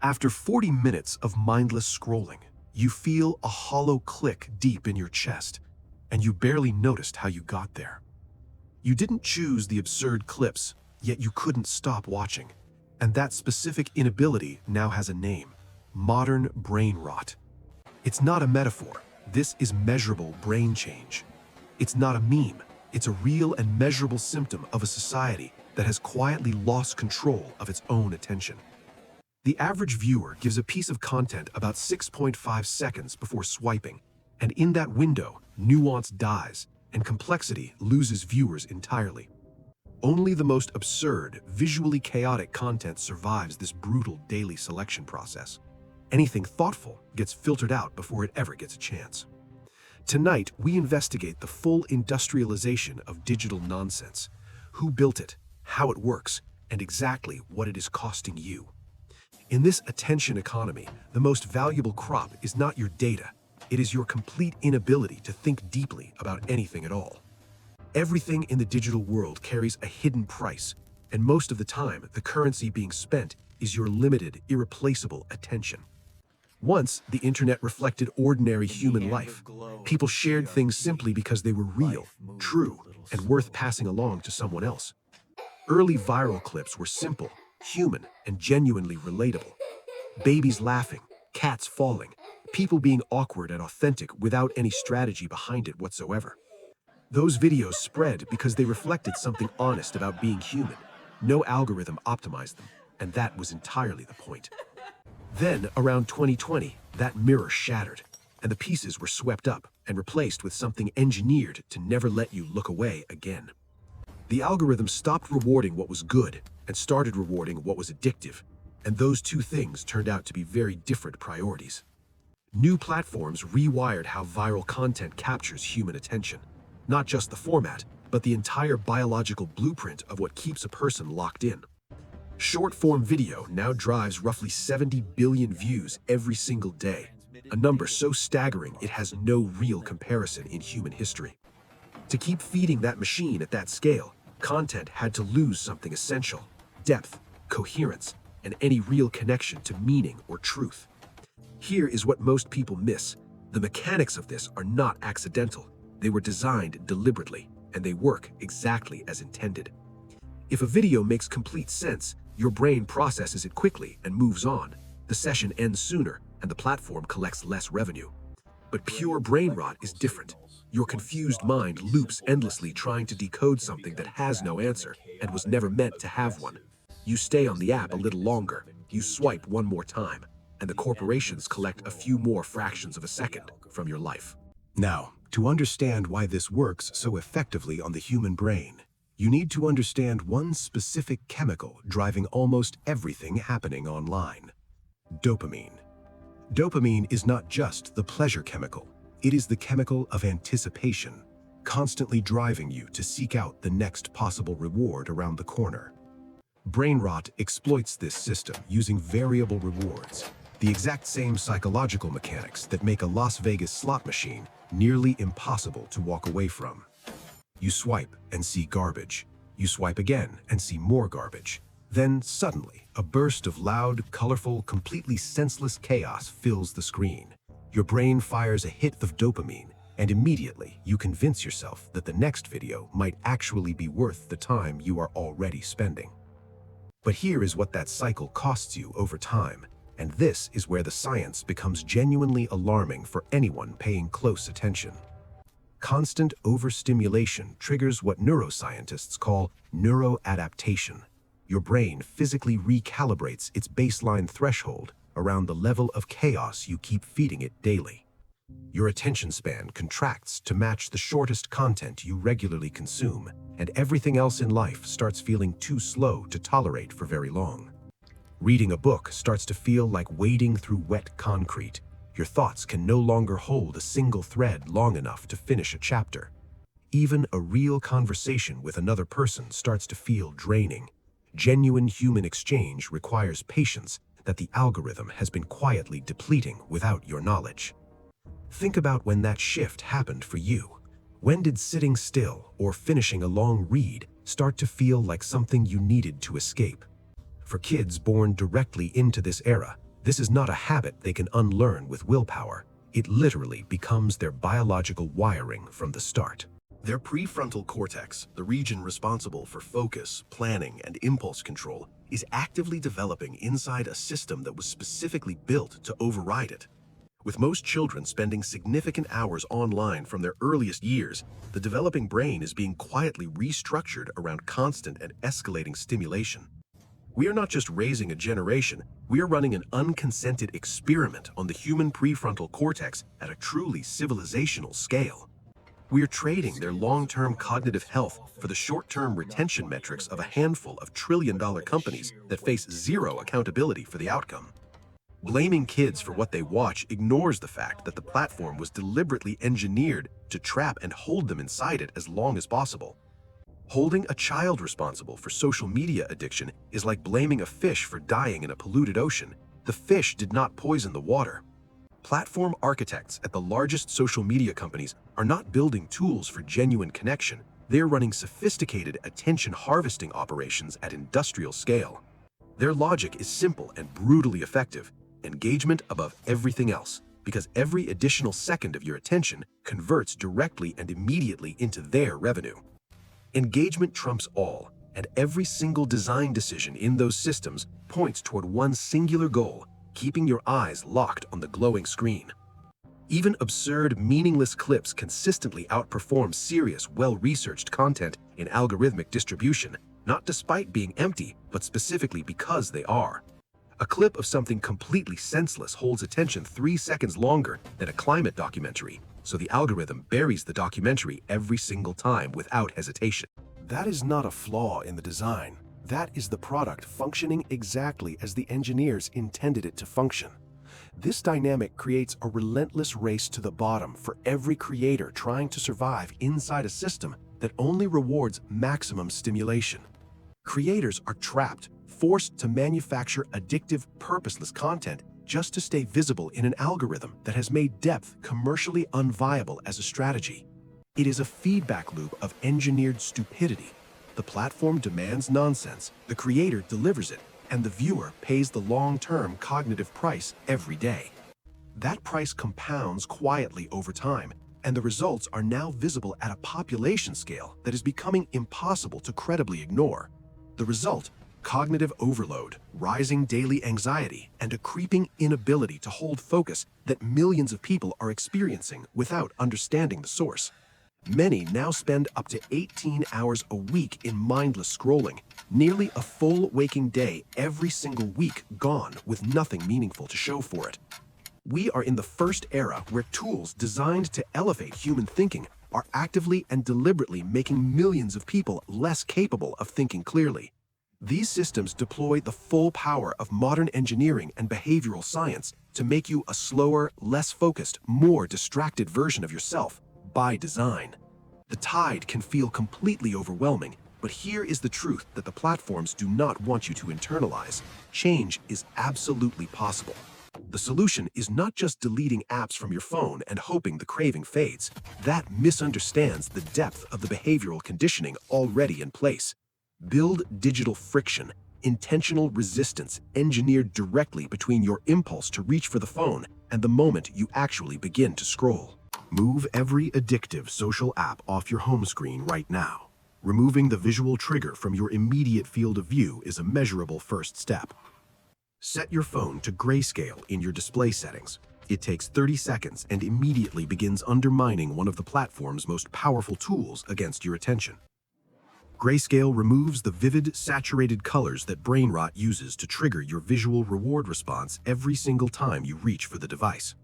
After 40 minutes of mindless scrolling, you feel a hollow click deep in your chest, and you barely noticed how you got there. You didn't choose the absurd clips, yet you couldn't stop watching. And that specific inability now has a name: modern brain rot. It's not a metaphor. This is measurable brain change. It's not a meme. It's a real and measurable symptom of a society that has quietly lost control of its own attention. The average viewer gives a piece of content about 6.5 seconds before swiping, and in that window, nuance dies and complexity loses viewers entirely. Only the most absurd, visually chaotic content survives this brutal daily selection process. Anything thoughtful gets filtered out before it ever gets a chance. Tonight, we investigate the full industrialization of digital nonsense: who built it, how it works, and exactly what it is costing you. In this attention economy, the most valuable crop is not your data. It is your complete inability to think deeply about anything at all. Everything in the digital world carries a hidden price, and most of the time, the currency being spent is your limited, irreplaceable attention. Once, the internet reflected ordinary human life. People shared things simply because they were real, true, and worth passing along to someone else. Early viral clips were simple, human, and genuinely relatable. Babies laughing, cats falling, people being awkward and authentic without any strategy behind it whatsoever. Those videos spread because they reflected something honest about being human. No algorithm optimized them, and that was entirely the point. Then, around 2020, that mirror shattered, and the pieces were swept up and replaced with something engineered to never let you look away again. The algorithm stopped rewarding what was good and started rewarding what was addictive, and those two things turned out to be very different priorities. New platforms rewired how viral content captures human attention, not just the format, but the entire biological blueprint of what keeps a person locked in. Short-form video now drives roughly 70 billion views every single day, a number so staggering it has no real comparison in human history. To keep feeding that machine at that scale, content had to lose something essential: depth, coherence, and any real connection to meaning or truth. Here is what most people miss: the mechanics of this are not accidental. They were designed deliberately, and they work exactly as intended. If a video makes complete sense, your brain processes it quickly and moves on. The session ends sooner, and the platform collects less revenue. But pure brain rot is different. Your confused mind loops endlessly trying to decode something that has no answer and was never meant to have one. You stay on the app a little longer, you swipe one more time, and the corporations collect a few more fractions of a second from your life. Now, to understand why this works so effectively on the human brain, you need to understand one specific chemical driving almost everything happening online: dopamine. Dopamine is not just the pleasure chemical. It is the chemical of anticipation, constantly driving you to seek out the next possible reward around the corner. Brain rot exploits this system using variable rewards, the exact same psychological mechanics that make a Las Vegas slot machine nearly impossible to walk away from. You swipe and see garbage. You swipe again and see more garbage. Then, suddenly, a burst of loud, colorful, completely senseless chaos fills the screen. Your brain fires a hit of dopamine, and immediately you convince yourself that the next video might actually be worth the time you are already spending. But here is what that cycle costs you over time, and this is where the science becomes genuinely alarming for anyone paying close attention. Constant overstimulation triggers what neuroscientists call neuro-adaptation. Your brain physically recalibrates its baseline threshold around the level of chaos you keep feeding it daily. Your attention span contracts to match the shortest content you regularly consume, and everything else in life starts feeling too slow to tolerate for very long. Reading a book starts to feel like wading through wet concrete. Your thoughts can no longer hold a single thread long enough to finish a chapter. Even a real conversation with another person starts to feel draining. Genuine human exchange requires patience that the algorithm has been quietly depleting without your knowledge. Think about when that shift happened for you. When did sitting still or finishing a long read start to feel like something you needed to escape? For kids born directly into this era, This is not a habit they can unlearn with willpower. It literally becomes their biological wiring from the start. Their prefrontal cortex, the region responsible for focus, planning, and impulse control, is actively developing inside a system that was specifically built to override it. With most children spending significant hours online from their earliest years, the developing brain is being quietly restructured around constant and escalating stimulation. We are not just raising a generation, we are running an unconsented experiment on the human prefrontal cortex at a truly civilizational scale. We are trading their long-term cognitive health for the short-term retention metrics of a handful of trillion-dollar companies that face zero accountability for the outcome. Blaming kids for what they watch ignores the fact that the platform was deliberately engineered to trap and hold them inside it as long as possible. Holding a child responsible for social media addiction is like blaming a fish for dying in a polluted ocean. The fish did not poison the water. Platform architects at the largest social media companies are not building tools for genuine connection. They are running sophisticated attention harvesting operations at industrial scale. Their logic is simple and brutally effective. Engagement above everything else, because every additional second of your attention converts directly and immediately into their revenue. Engagement trumps all, and every single design decision in those systems points toward one singular goal: keeping your eyes locked on the glowing screen. Even absurd, meaningless clips consistently outperform serious, well-researched content in algorithmic distribution, not despite being empty, but specifically because they are. A clip of something completely senseless holds attention 3 seconds longer than a climate documentary, so the algorithm buries the documentary every single time without hesitation. That is not a flaw in the design. That is the product functioning exactly as the engineers intended it to function. This dynamic creates a relentless race to the bottom for every creator trying to survive inside a system that only rewards maximum stimulation. Creators are trapped, forced to manufacture addictive, purposeless content just to stay visible in an algorithm that has made depth commercially unviable as a strategy. It is a feedback loop of engineered stupidity. The platform demands nonsense, the creator delivers it, and the viewer pays the long-term cognitive price every day. That price compounds quietly over time, and the results are now visible at a population scale that is becoming impossible to credibly ignore. The result: cognitive overload, rising daily anxiety, and a creeping inability to hold focus that millions of people are experiencing without understanding the source. Many now spend up to 18 hours a week in mindless scrolling, nearly a full waking day every single week gone with nothing meaningful to show for it. We are in the first era where tools designed to elevate human thinking are actively and deliberately making millions of people less capable of thinking clearly. These systems deploy the full power of modern engineering and behavioral science to make you a slower, less focused, more distracted version of yourself by design. The tide can feel completely overwhelming, but here is the truth that the platforms do not want you to internalize. Change is absolutely possible. The solution is not just deleting apps from your phone and hoping the craving fades. That misunderstands the depth of the behavioral conditioning already in place. Build digital friction, intentional resistance engineered directly between your impulse to reach for the phone and the moment you actually begin to scroll. Move every addictive social app off your home screen right now. Removing the visual trigger from your immediate field of view is a measurable first step. Set your phone to grayscale in your display settings. It takes 30 seconds and immediately begins undermining one of the platform's most powerful tools against your attention. Grayscale removes the vivid, saturated colors that brain rot uses to trigger your visual reward response every single time you reach for the device.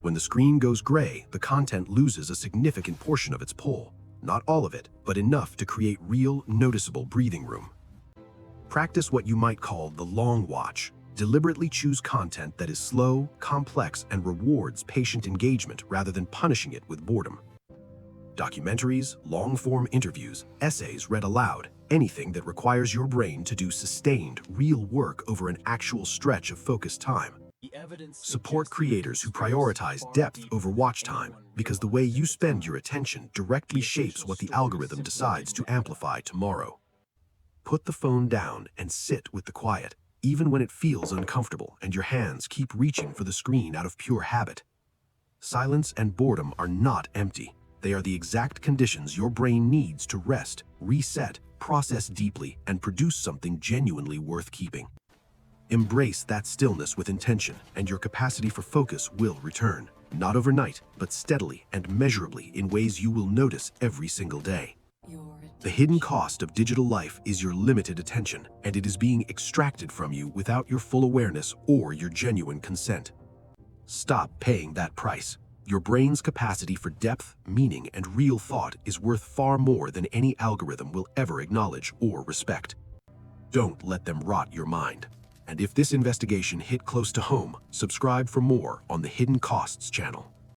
When the screen goes gray, the content loses a significant portion of its pull. Not all of it, but enough to create real, noticeable breathing room. Practice what you might call the long watch. Deliberately choose content that is slow, complex, and rewards patient engagement rather than punishing it with boredom. Documentaries, long-form interviews, essays read aloud, anything that requires your brain to do sustained, real work over an actual stretch of focused time. Support creators who prioritize depth over watch time, because the way you spend your attention directly shapes what the algorithm decides to amplify tomorrow. Put the phone down and sit with the quiet. even when it feels uncomfortable and your hands keep reaching for the screen out of pure habit. Silence and boredom are not empty. They are the exact conditions your brain needs to rest, reset, process deeply, and produce something genuinely worth keeping. Embrace that stillness with intention, and your capacity for focus will return. Not overnight, but steadily and measurably in ways you will notice every single day. The hidden cost of digital life is your limited attention, and it is being extracted from you without your full awareness or your genuine consent. Stop paying that price. Your brain's capacity for depth, meaning, and real thought is worth far more than any algorithm will ever acknowledge or respect. Don't let them rot your mind. And if this investigation hit close to home, subscribe for more on the Hidden Costs channel.